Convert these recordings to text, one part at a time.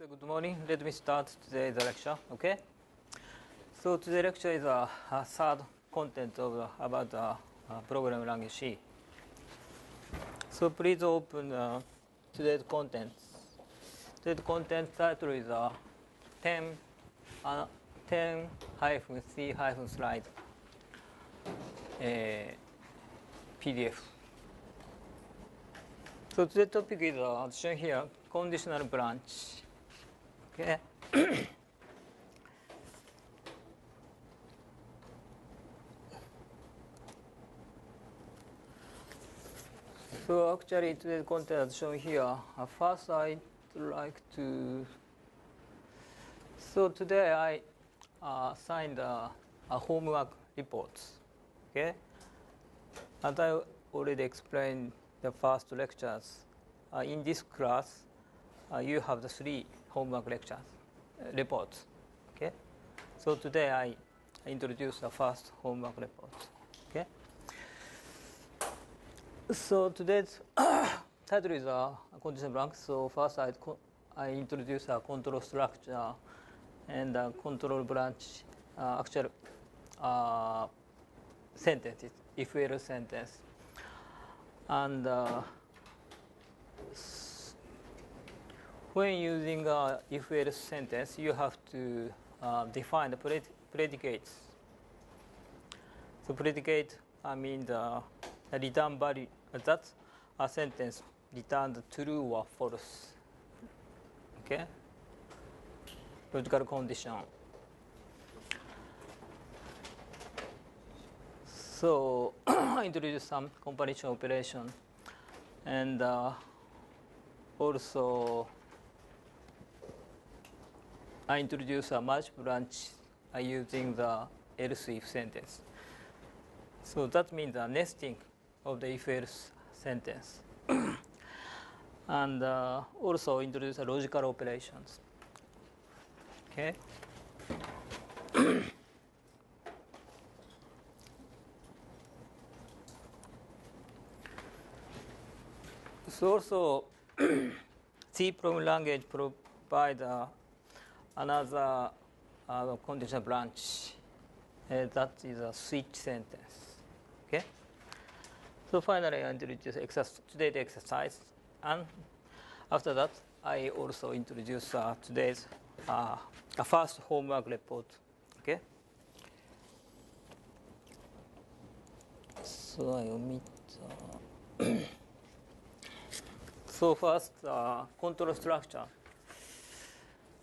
So good morning. Let me start today's lecture. Okay. So today's lecture is a third content of about programming language C. So please open today's content. Today's content title is 10-C-slide PDF. So today's topic is shown here, conditional branch. Okay. So actually today's content is shown here. First I'd like to. So today I signed a homework report. Okay. As I already explained the first lectures, in this class you have the 3 homework lectures, reports. Okay. So today I introduce the first homework report. Okay. So today's title is a conditional branch. So first I introduce a control structure and a control branch actual sentence, if-else sentence, and when using if-else sentence, you have to define the predicates. So predicate means the return value. That's a sentence returned true or false. Okay. Logical condition. So I introduce some comparison operation, and also I introduce a merge branch using the else if sentence. So that means the nesting of the if-else sentence. And also introduce logical operations. Okay. So also C programming language provide another conditional branch that is a switch sentence. Okay. So finally I introduce today's exercise, and after that I also introduce today's first homework report. Okay. So I omit. So first control structure.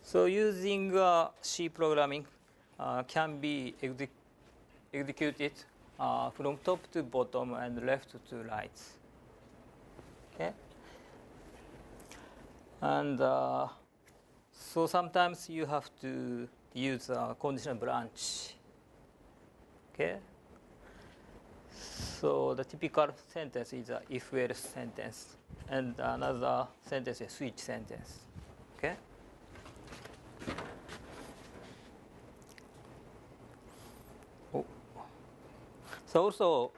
So using C programming can be executed from top to bottom and left to right. Okay. And so sometimes you have to use a conditional branch. Okay. So the typical sentence is a if-else sentence, and another sentence is switch sentence. Okay. Oh. So also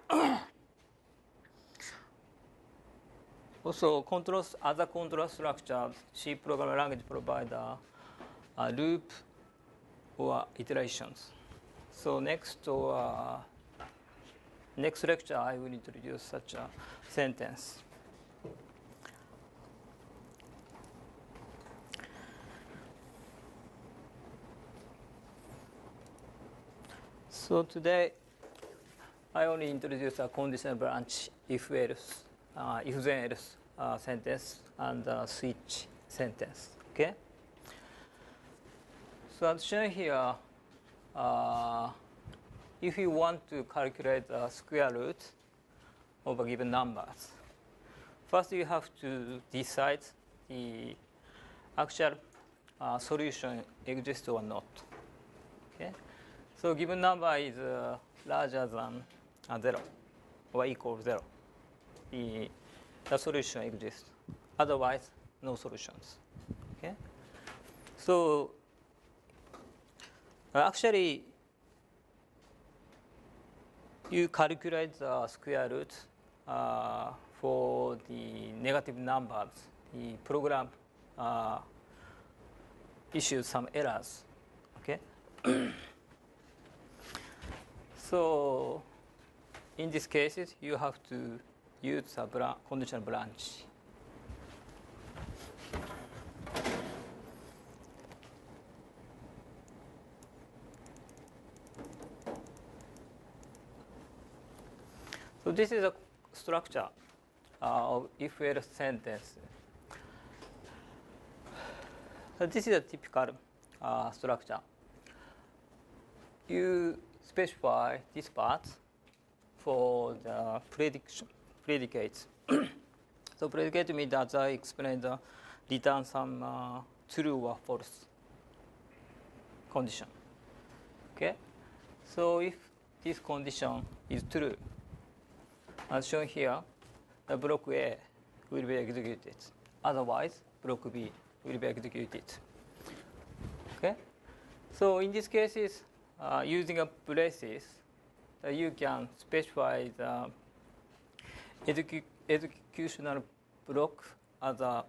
other control structures, C programming language provide a loop or iterations. So next lecture I will introduce such a sentence. So today I only introduce a conditional branch if-else, if-then-else sentence, and switch sentence. Okay. So as shown here, if you want to calculate the square root of a given numbers, first you have to decide the actual solution exists or not. Okay. So given number is larger than 0 or equal to 0. The solution exists. Otherwise, no solutions. Okay. So actually, you calculate the square root for the negative numbers. The program issue some errors. Okay. So in these cases, you have to use a conditional branch. So this is a structure of if-else sentence. So this is a typical structure. You specify this part for the predicates. So predicate means, as I explained, return some true or false condition. Okay. So if this condition is true, as shown here, the block A will be executed. Otherwise, block B will be executed. Okay. So in these cases, using a braces, you can specify the executional block as a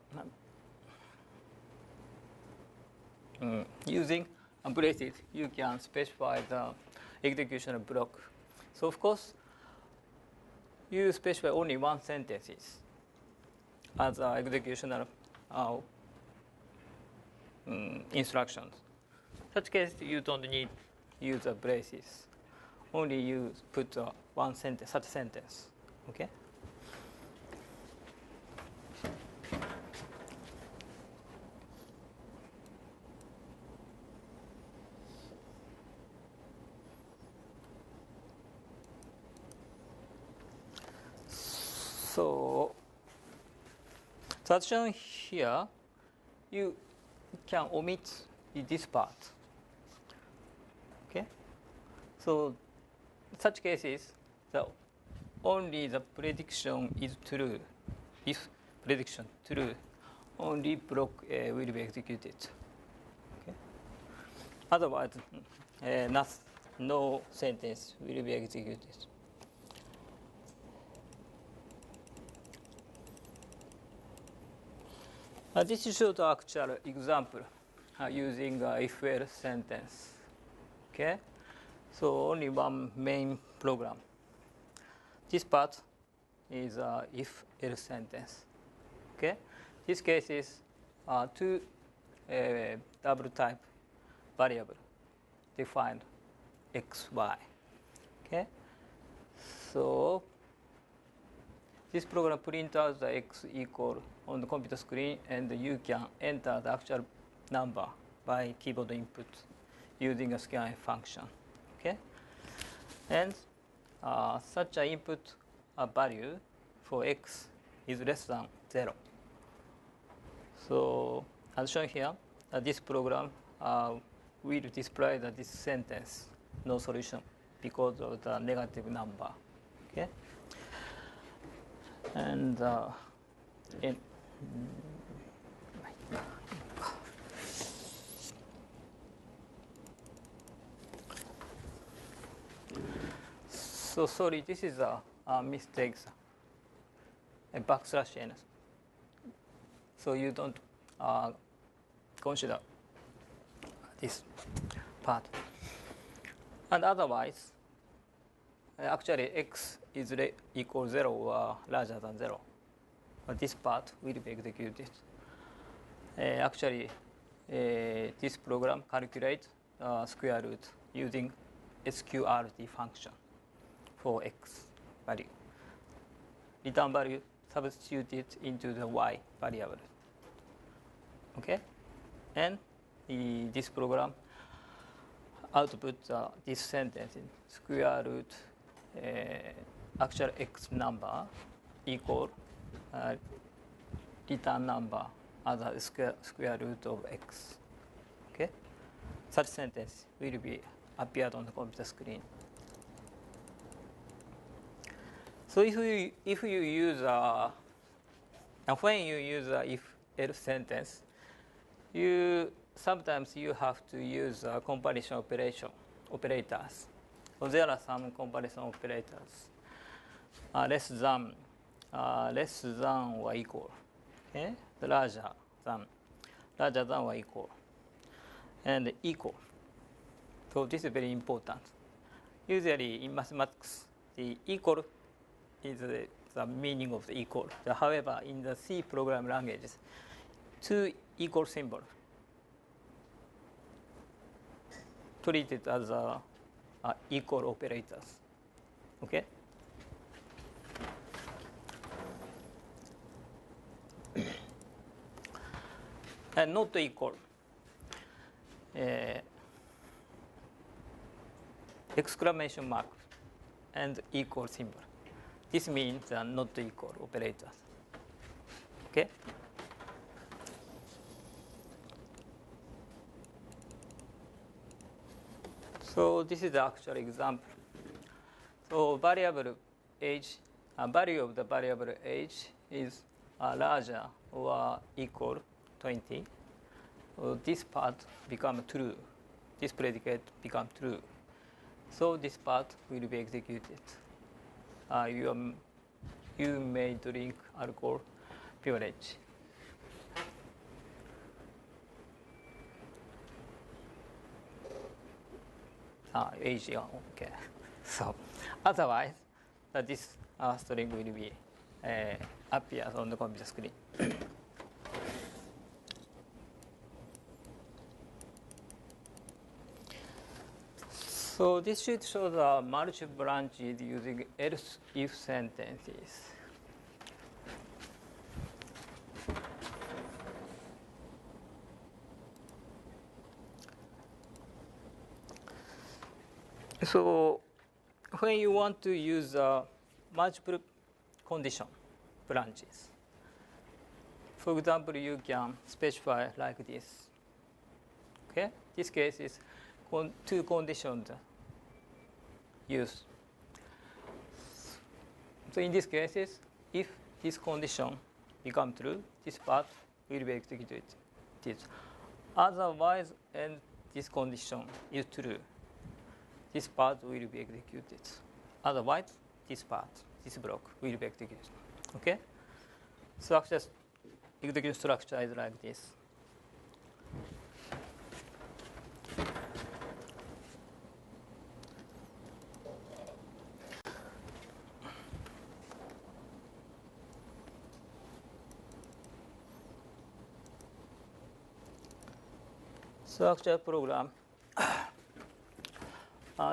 using braces, you can specify the executional block. So of course, you specify only one sentence as executional instructions. Such case, you don't need use the braces. Only you put one sentence, such sentence. Okay. So as shown here, you can omit this part. Okay. So such cases, only the prediction is true. If prediction true, only block A will be executed. Okay. Otherwise, no sentence will be executed. This shows the actual example using if-else sentence. Okay, so only one main program. This part is if-else sentence. Okay, this case is two double type variable defined x, y. Okay, so this program prints out the x equal on the computer screen, and you can enter the actual number by keyboard input using a scan function. Okay, and such an input value for x is less than 0. So as shown here, this program will display this sentence, no solution, because of the negative number. Okay. And so sorry, this is a mistake, a backslash n. So you don't consider this part. And otherwise, actually x is equal 0 or larger than 0. But this part will be executed. Actually, this program calculates square root using sqrt function for x value. Return value substituted into the y variable. Okay, and this program output this sentence in square root actual x number equal return number as a square root of x. Okay, such sentence will be appeared on the computer screen. So if you use and when you use if-else sentence, sometimes you have to use comparison operators. So there are some comparison operators. Less than or equal. Okay, larger than or equal. and equal. So this is very important. Usually in mathematics, the equal is the meaning of the equal. However, in the C program languages, two equal symbols treated as equal operators. Okay? And not equal. Exclamation mark and equal symbol. This means they are not equal operators. Okay? So this is the actual example. So variable age, value of the variable age is larger or equal 20. So this part becomes true. This predicate becomes true. So this part will be executed. You may drink alcohol beverage. Age, okay. So otherwise, this string will be appears on the computer screen. So this should show the multiple branches using else-if sentences. So when you want to use multiple condition branches, for example, you can specify like this. Okay, this case is two conditions used. So in these cases, if this condition becomes true, this part will be executed. Otherwise, and this condition is true, this part will be executed. Otherwise, this part, this block will be executed. Okay? Structure, execution structure is like this. Structure program.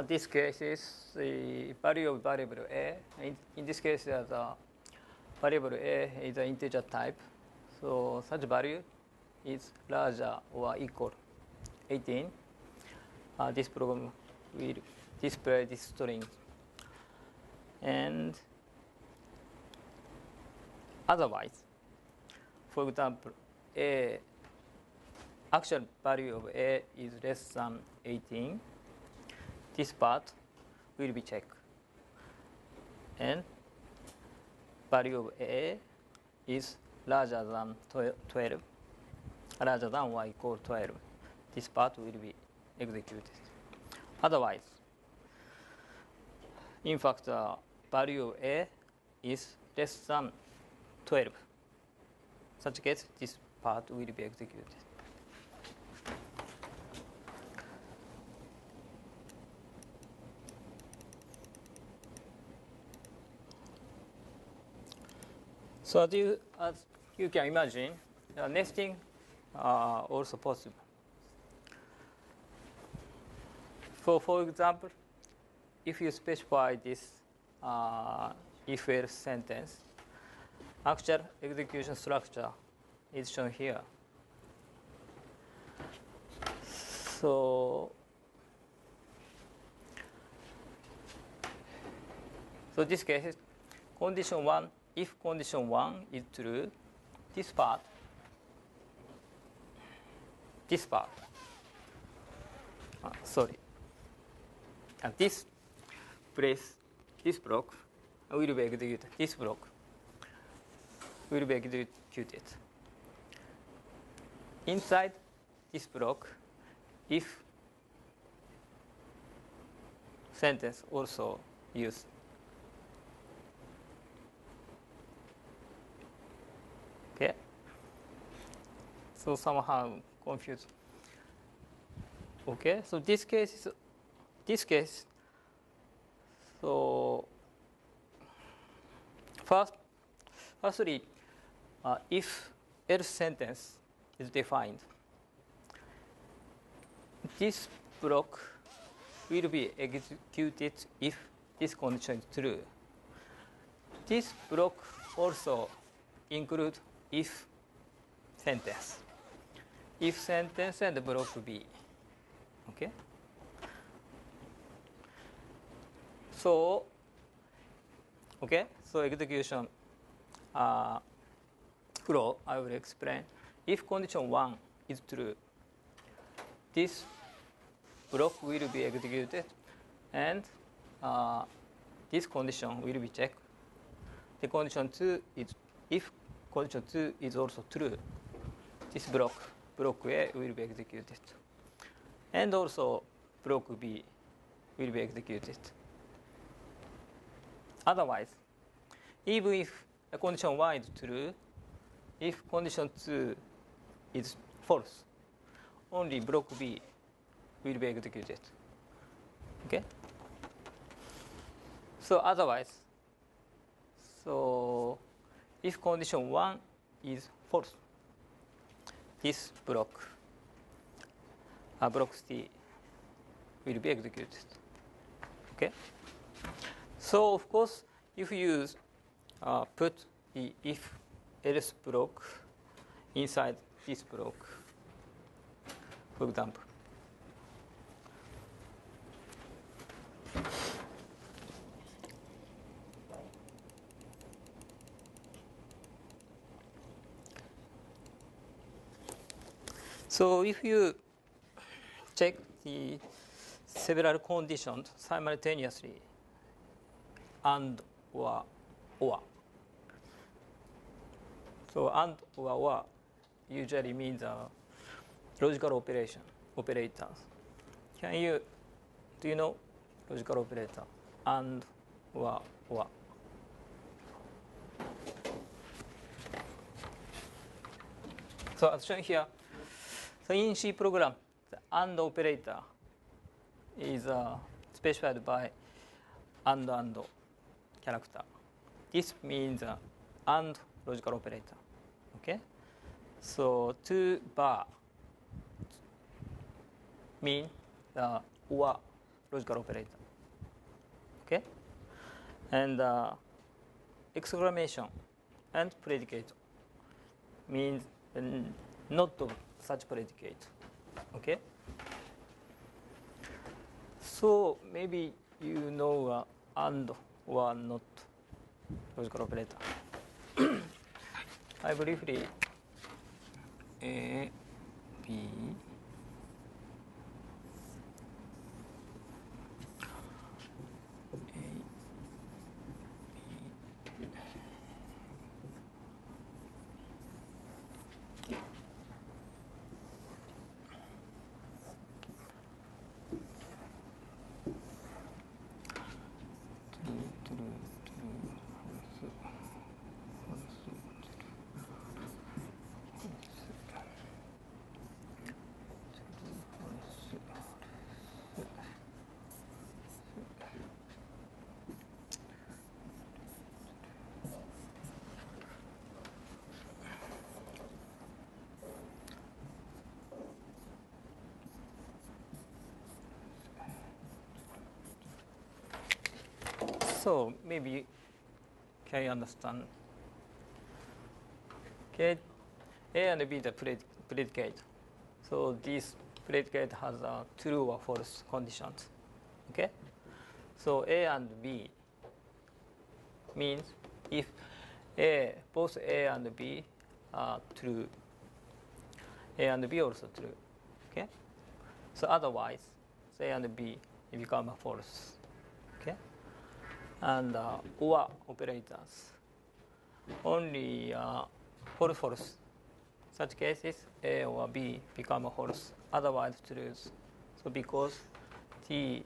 This case is the value of variable a. In this case, the variable a is an integer type. So such value is larger or equal 18. This program will display this string. And otherwise, for example, actual value of a is less than 18. This part will be checked. And value of a is larger than 12, larger than or equal 12. This part will be executed. Otherwise, in fact, value of a is less than 12. In such case, this part will be executed. So as you can imagine, nesting also possible. For example, if you specify this if-else sentence, actual execution structure is shown here. So this case is condition 1. If condition 1 is true, this part, and this place, this block will be executed. This block will be executed. Inside this block, if sentence also used. Okay. So somehow confused. Okay, so this case. So firstly, if else sentence is defined, this block will be executed if this condition is true. This block also includes if sentence. If sentence and block B. Okay. So execution flow I will explain. If condition 1 is true, this block will be executed, and this condition will be checked. The condition 2 is, if condition 2 is also true, this block A will be executed, and also block B will be executed. Otherwise, even if condition 1 is true, if condition 2 is false, only block B will be executed. Okay? So otherwise, if condition 1 is false, this block C will be executed. Okay? So of course, if you put the if else block inside this block, for example, so if you check the several conditions simultaneously, and or. So and or usually means logical operators. Do you know logical operator? And or. So as shown here, so in C program, the and operator is specified by and character. This means and logical operator. Okay, so to bar mean the or logical operator. Okay, and exclamation and predicate means not of such predicate. Okay, so maybe you know and or not logical operator. I briefly A, B, so maybe can you understand? Okay, A and B the predicate. So this predicate has true or false conditions. Okay, so A and B means if both A and B are true, A and B also true. Okay, so otherwise, A and B become false. Okay, and or operators only false. Such cases, A or B become false, otherwise true. So because A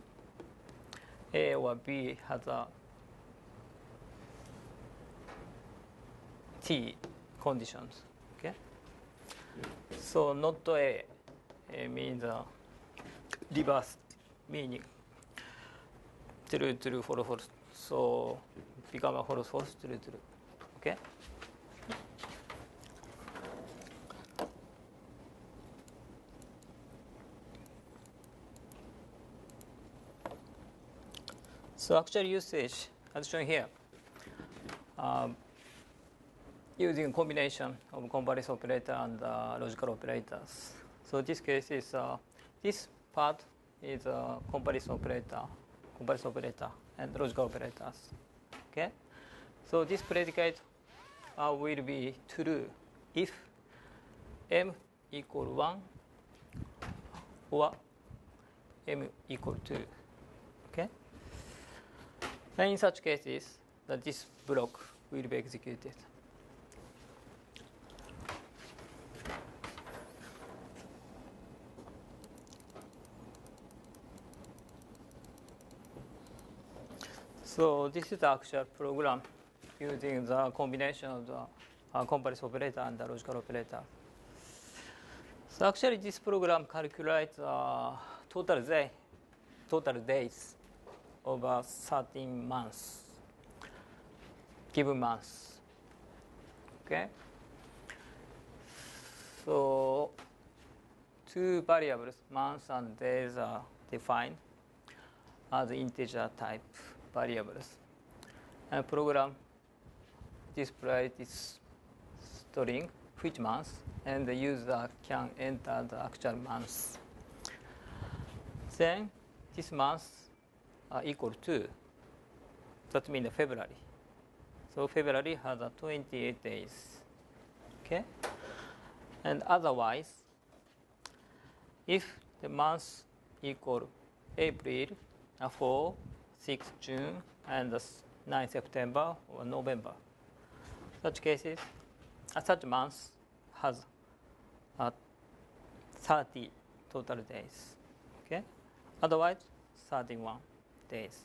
or B has a T conditions. Okay, so not A means reverse meaning. True, true, false, false. So become a false, false, true, true. Okay. So actual usage, as shown here, using a combination of comparison operator and logical operators. So this case is this part is a comparison operator, and logical operators. Okay. So this predicate will be true if m equal 1 or m equal 2. Okay. And in such cases, that this block will be executed. So this is the actual program using the combination of the comparison operator and the logical operator. So actually, this program calculates total days over 13 months, given months. Okay. So two variables, months and days, are defined as integer type variables. And program displays this string, which month, and the user can enter the actual month. Then this month equal to, that means February. So February has 28 days. Okay? And otherwise, if the month equal April, 4, 6 June, and 9 September or November, such cases, such months has 30 total days. Okay? Otherwise, 31 days.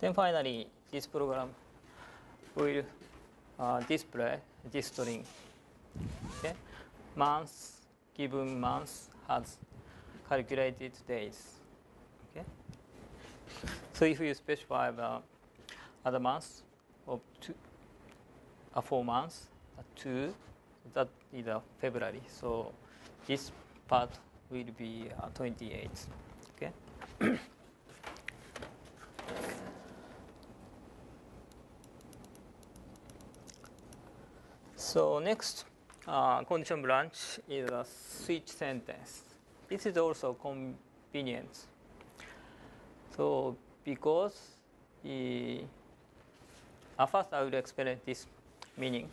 Then finally, this program will display this string. Okay? Months, given month has calculated days. Okay? So if you specify other months of 4 months, 2, that is February. So this part will be 28. Okay. So next condition branch is a switch sentence. This is also convenient. So because first I will explain this meaning.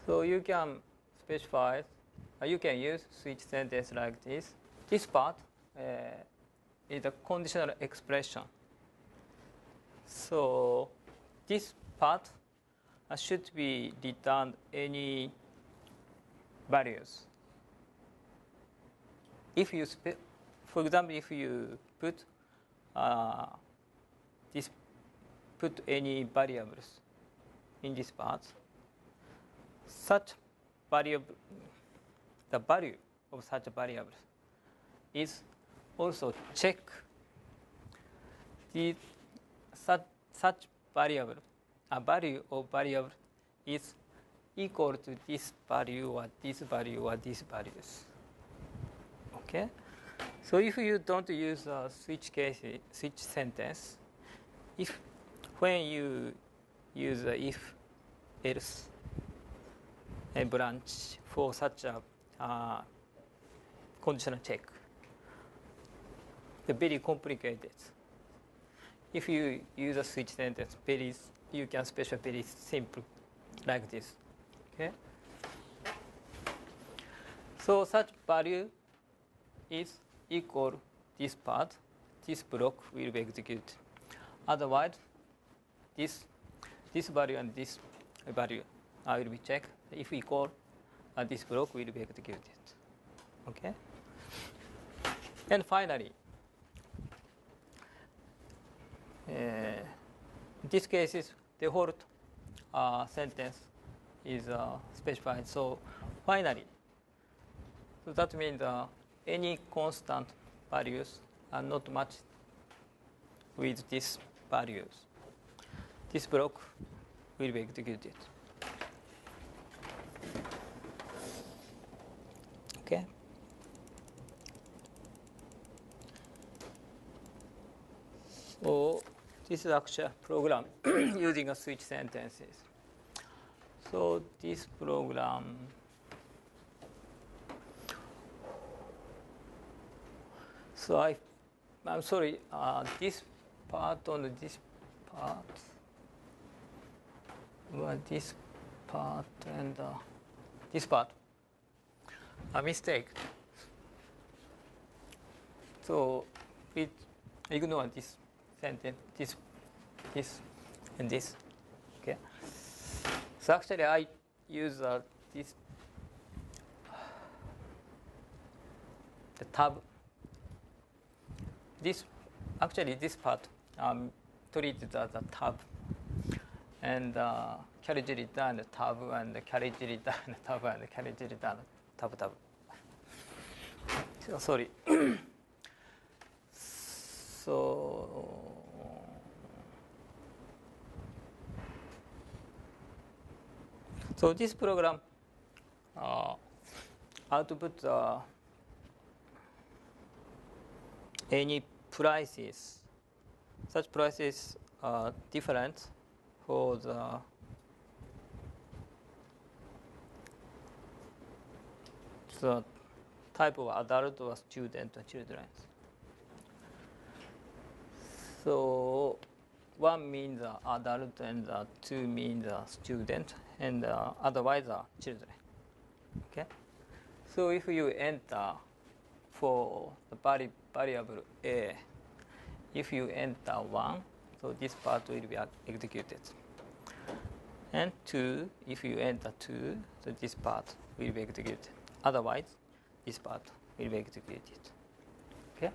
So you can specify, you can use switch sentence like this. This part is a conditional expression. So this part should be returned any values. If you, for example, if you put any variables in this part, such variable, the value of such variables is also check the such variable. A value of variable is equal to this value or this value or these values. Okay. So if you don't use a switch sentence, when you use a if else a branch for such a conditional check, they're very complicated. If you use a switch sentence, you can specify very simple like this. Okay. So such value is equal this part, this block will be executed. Otherwise, this value and this value will be checked. If equal, this block will be executed. Okay. And finally, this case is default sentence is specified. So finally, so that means any constant values are not matched with these values. This block will be executed. Okay. So this is actually a program using a switch sentences. So this program, so I'm sorry, this part on this part, well, this part and this part, a mistake. So we ignore this sentence, this, and this. Okay. So actually, I use this the tab. This actually this part treated as a tab, and carriage return tab and carriage return tab and carriage return tab. So, sorry. So this program output any prices. Such prices are different for the type of adult or student or children. So 1 means adult and 2 means student, and otherwise children. Okay. So if you enter for the variable a, if you enter 1, so this part will be executed. And 2, if you enter 2, so this part will be executed. Otherwise, this part will be executed. Okay.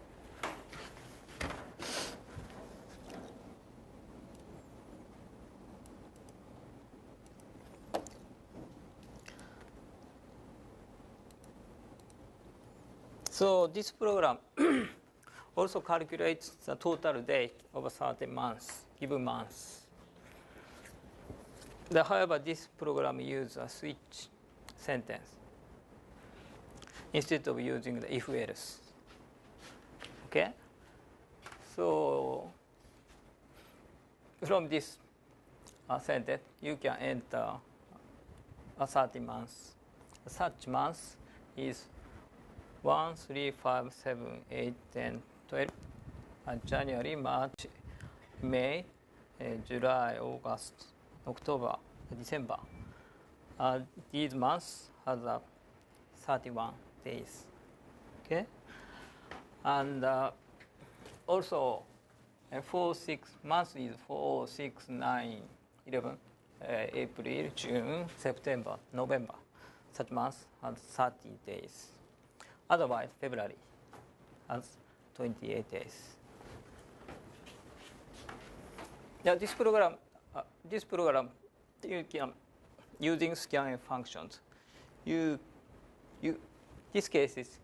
So this program also calculates the total day of a certain month, given month. However, this program uses a switch sentence instead of using the if-else. Okay? So from this sentence, you can enter a certain month. Such month is 1, 3, 5, 7, 8, 10, 12, January, March, May, July, August, October, December. These months have 31 days. Okay? And also, 4, 6 months is 4, 6, 9, 11, April, June, September, November. Such months has 30 days. Otherwise, February has 28 days. Now, this program, you can using scanf functions. This cases,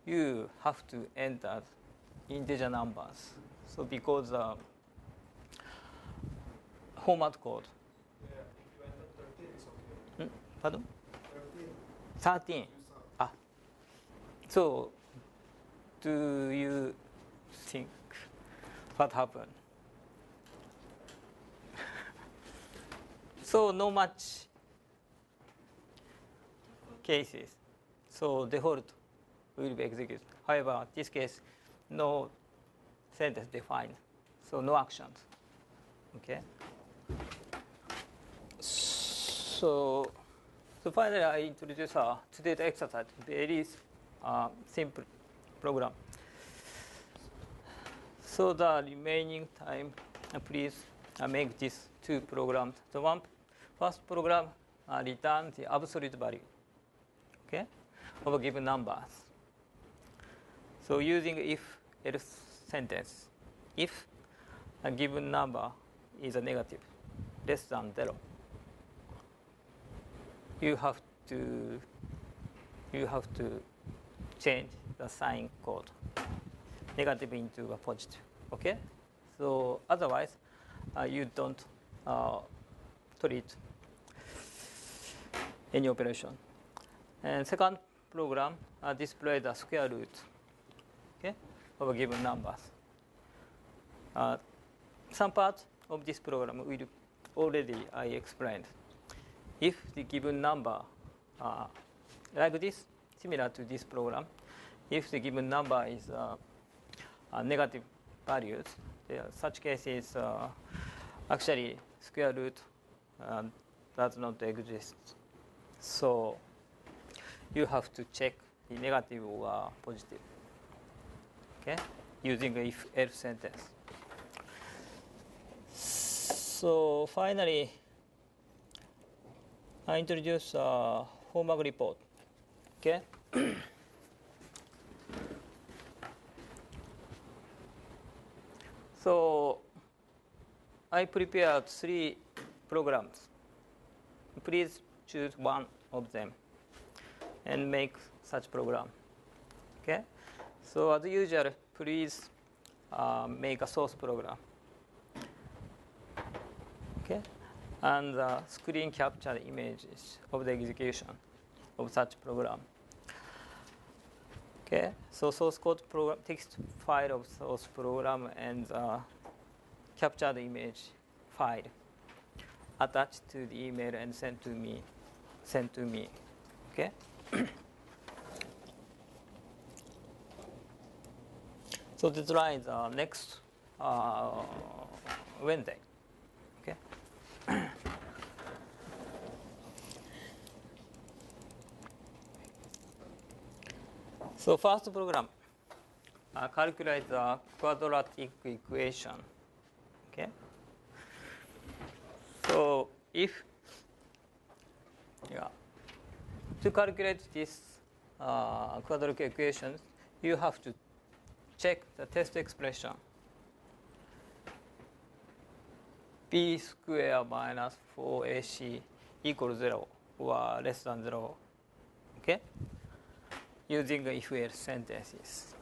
you have to enter integer numbers. So because format code. Yeah, if you enter 13, it's okay. Pardon? 13. 13. So, do you think what happened? So, no much cases. So, default will be executed. However, this case, no sentence defined. So, no actions. Okay. So finally, I introduce today's exercise. Very simple program. So the remaining time, please make these 2 programs. The first program returns the absolute value, okay, of a given numbers. So using if-else sentence, if a given number is a negative, less than 0. you have to change the sign code, negative into a positive. Okay, so otherwise you don't treat any operation. And second program display the square root, okay, of a given numbers. Some parts of this program will already I explained. If the given number like this, similar to this program, if the given number is negative values, such cases actually square root does not exist. So you have to check the negative or positive, okay, using if-else sentence. So finally, I introduce homework report. Okay. So I prepared 3 programs. Please choose one of them and make such program. Okay. So as usual, please make a source program. Okay, and screen capture images of the execution of such program. Okay, so source code program, text file of source program, and capture the image file attached to the email and sent to me. Okay. So deadline is next Wednesday. Okay. So first program, calculate the quadratic equation. Okay. So if to calculate this quadratic equation, you have to check the test expression. B squared minus 4AC equals 0 or less than 0. Okay? Using the if-else sentences.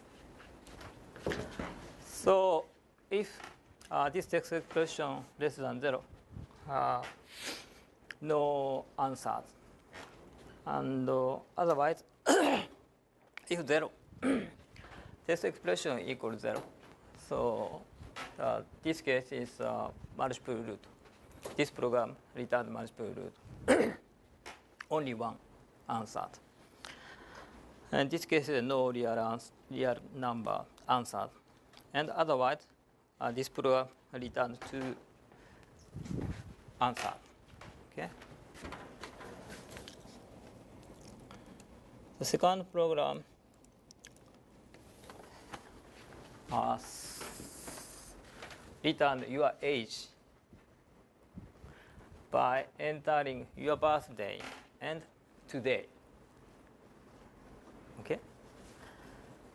So if this text expression less than 0, no answers. And otherwise, if 0, test expression equals 0. So this case is multiple root. This program returns multiple root. Only one answered. And this case is no real number answered. And otherwise, this program returns 2 answered. Okay. The second program return your age by entering your birthday and today. Okay.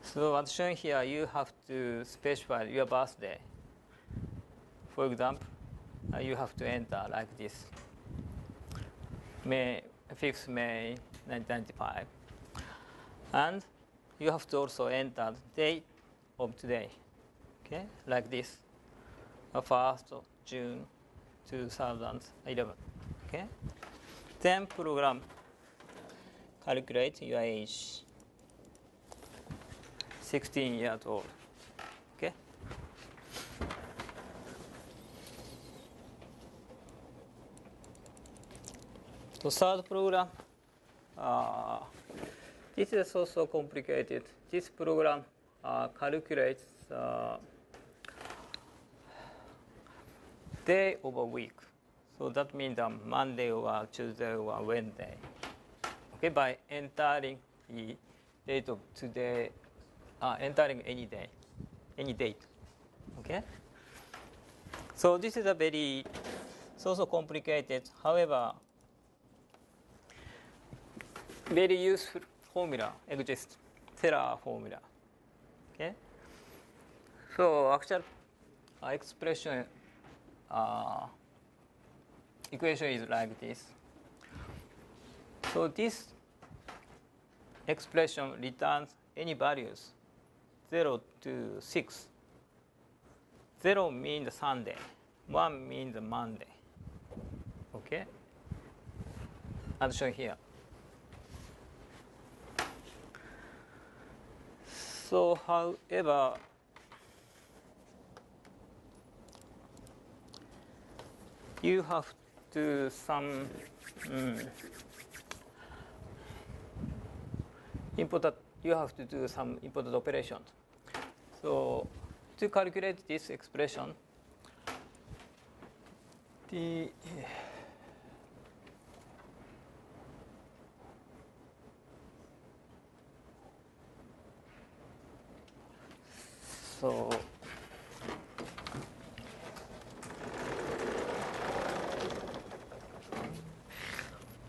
So as shown here, you have to specify your birthday. For example, you have to enter like this: 5th May 1995, and you have to also enter the date of today. Okay, like this. 1st of June 2011. Okay. Then program calculate your age. 16 years old. Okay. The third program. This is also complicated. This program calculates day of a week. So that means Monday or Tuesday or Wednesday. Okay, by entering the date of today, entering any day, any date. Okay. So this is a very, it's also complicated. However, very useful formula exists, Taylor formula. Okay. So actual expression equation is like this. So this expression returns any values 0 to 6. 0 means Sunday, 1 means Monday. Okay? As shown here. So, however, you have to some important. You have to do some important operations. So, to calculate this expression, the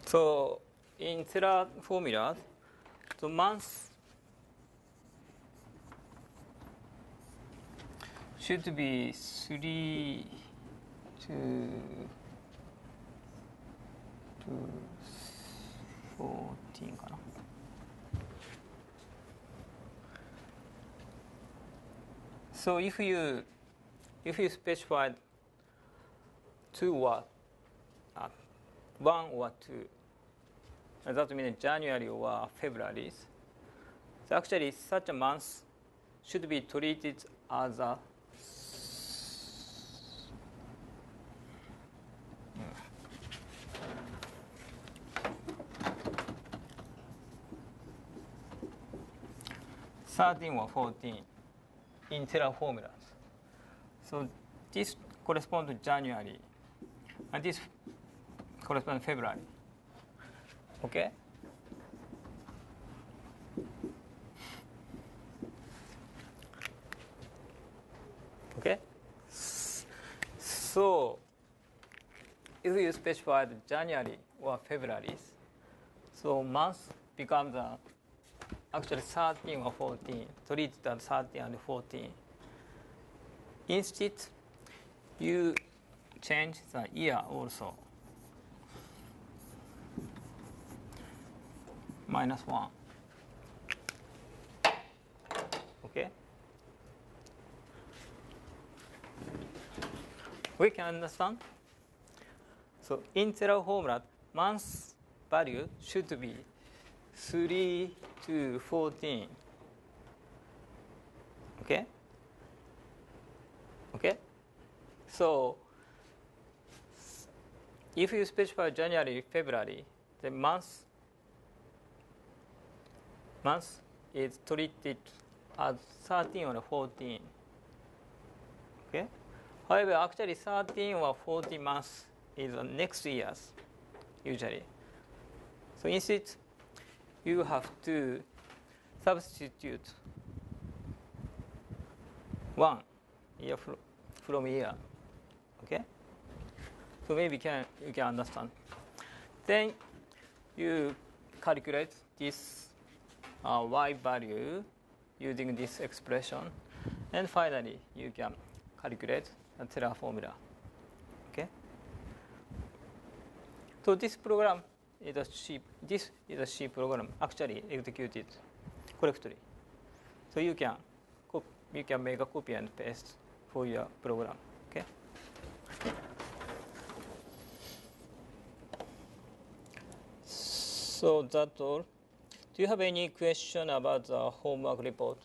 so in Terra formula, the month should be 3 to 14 かな。So if you specified 2 or 1 or 2, that means January or February. So actually, such a month should be treated as a (13 or 14) in Terra formulas. So this corresponds to January, and this corresponds to February. Okay? Okay? So, if you specify January or February, so month becomes actually 13 or 14, treated as 13 and 14. Instead, you change the year also. -1. Okay? We can understand? So in Terra formula, month value should be 3 to 14. Okay? Okay? So if you specify January, February, the month is treated as 13 or 14. Okay? However, actually 13 or 14 months is the next year's usually. So instead, you have to substitute 1 year from year. Okay? So maybe you can understand. Then you calculate this y value using this expression, and finally you can calculate the Terra formula. Okay. So this program is a C program actually executed correctly. So you can make a copy and paste for your program. Okay. So that's all. Do you have any question about the homework report?